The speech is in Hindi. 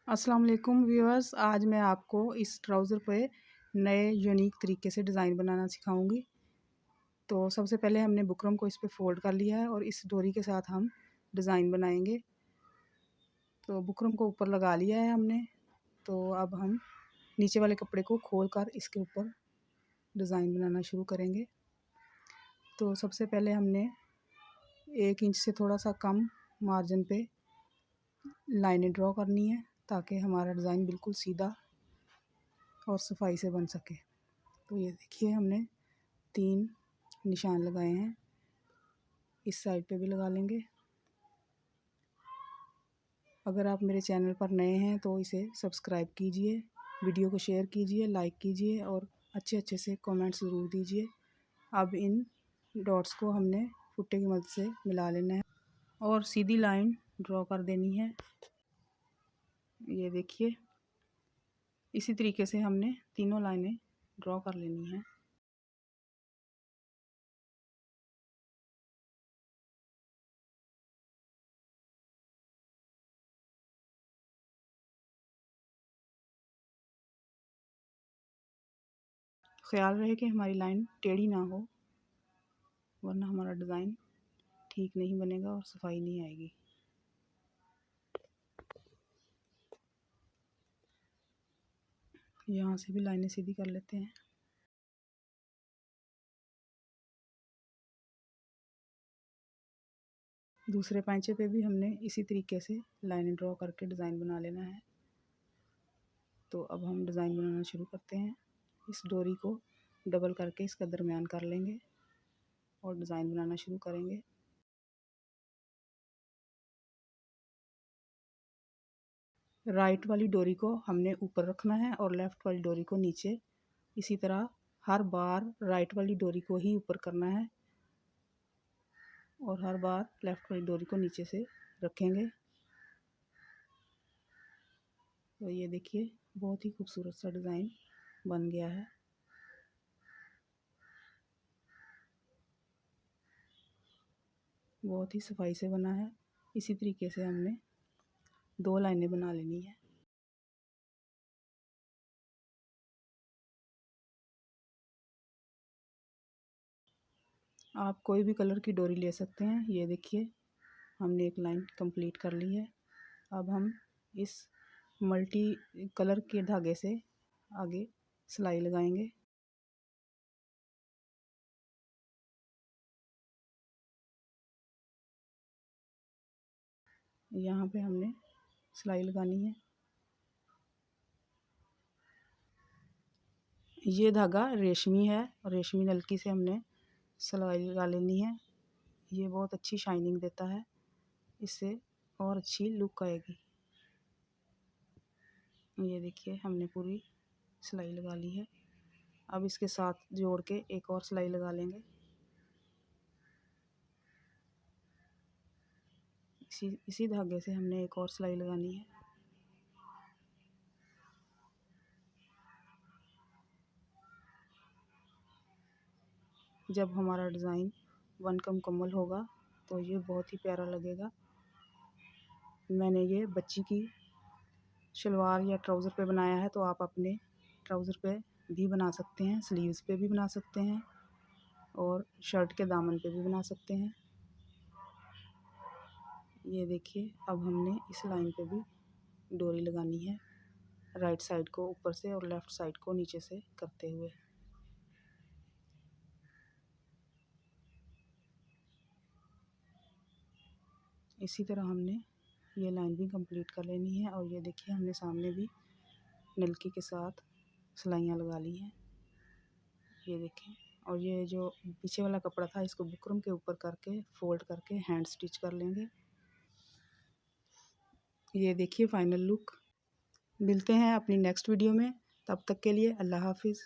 अस्सलाम वालेकुम व्यूअर्स, आज मैं आपको इस ट्राउज़र पे नए यूनिक तरीके से डिज़ाइन बनाना सिखाऊंगी। तो सबसे पहले हमने बुकरम को इस पे फ़ोल्ड कर लिया है और इस डोरी के साथ हम डिज़ाइन बनाएंगे। तो बुकरम को ऊपर लगा लिया है हमने। तो अब हम नीचे वाले कपड़े को खोल कर इसके ऊपर डिज़ाइन बनाना शुरू करेंगे। तो सबसे पहले हमने 1 इंच से थोड़ा सा कम मार्जिन पे लाइनें ड्रॉ करनी है ताकि हमारा डिज़ाइन बिल्कुल सीधा और सफाई से बन सके। तो ये देखिए हमने 3 निशान लगाए हैं, इस साइड पे भी लगा लेंगे। अगर आप मेरे चैनल पर नए हैं तो इसे सब्सक्राइब कीजिए, वीडियो को शेयर कीजिए, लाइक कीजिए और अच्छे से कमेंट्स ज़रूर दीजिए। अब इन डॉट्स को हमने फुट्टे की मदद से मिला लेना है और सीधी लाइन ड्रॉ कर देनी है। ये देखिए, इसी तरीके से हमने तीनों लाइनें ड्रॉ कर लेनी है। ख्याल रहे कि हमारी लाइन टेढ़ी ना हो, वरना हमारा डिज़ाइन ठीक नहीं बनेगा और सफाई नहीं आएगी। यहाँ से भी लाइनें सीधी कर लेते हैं। दूसरे पैंचे पे भी हमने इसी तरीके से लाइनें ड्रॉ करके डिज़ाइन बना लेना है। तो अब हम डिज़ाइन बनाना शुरू करते हैं। इस डोरी को डबल करके इसका दरमियान कर लेंगे और डिज़ाइन बनाना शुरू करेंगे। राइट वाली डोरी को हमने ऊपर रखना है और लेफ़्ट वाली डोरी को नीचे। इसी तरह हर बार राइट वाली डोरी को ही ऊपर करना है और हर बार लेफ़्ट वाली डोरी को नीचे से रखेंगे। तो ये देखिए, बहुत ही खूबसूरत सा डिज़ाइन बन गया है। बहुत ही सफाई से बना है। इसी तरीके से हमने 2 लाइनें बना लेनी है। आप कोई भी कलर की डोरी ले सकते हैं। ये देखिए, हमने एक लाइन कंप्लीट कर ली है। अब हम इस मल्टी कलर के धागे से आगे सिलाई लगाएंगे। यहाँ पे हमने सिलाई लगानी है। ये धागा रेशमी है और रेशमी नलकी से हमने सिलाई लगा लेनी है। ये बहुत अच्छी शाइनिंग देता है, इससे और अच्छी लुक आएगी। ये देखिए, हमने पूरी सिलाई लगा ली है। अब इसके साथ जोड़ के एक और सिलाई लगा लेंगे। इसी धागे से हमने एक और सिलाई लगानी है। जब हमारा डिज़ाइन बनकर मुकम्मल होगा तो ये बहुत ही प्यारा लगेगा। मैंने ये बच्ची की शलवार या ट्राउज़र पे बनाया है, तो आप अपने ट्राउज़र पे भी बना सकते हैं, स्लीव्स पे भी बना सकते हैं और शर्ट के दामन पे भी बना सकते हैं। ये देखिए, अब हमने इस लाइन पे भी डोरी लगानी है, राइट साइड को ऊपर से और लेफ़्ट साइड को नीचे से करते हुए। इसी तरह हमने ये लाइन भी कंप्लीट कर लेनी है। और ये देखिए, हमने सामने भी नलकी के साथ सिलाइयाँ लगा ली हैं। ये देखें, और ये जो पीछे वाला कपड़ा था, इसको बुकरम के ऊपर करके फ़ोल्ड करके हैंड स्टिच कर लेंगे। ये देखिए फाइनल लुक। मिलते हैं अपनी नेक्स्ट वीडियो में, तब तक के लिए अल्लाह हाफ़िज़।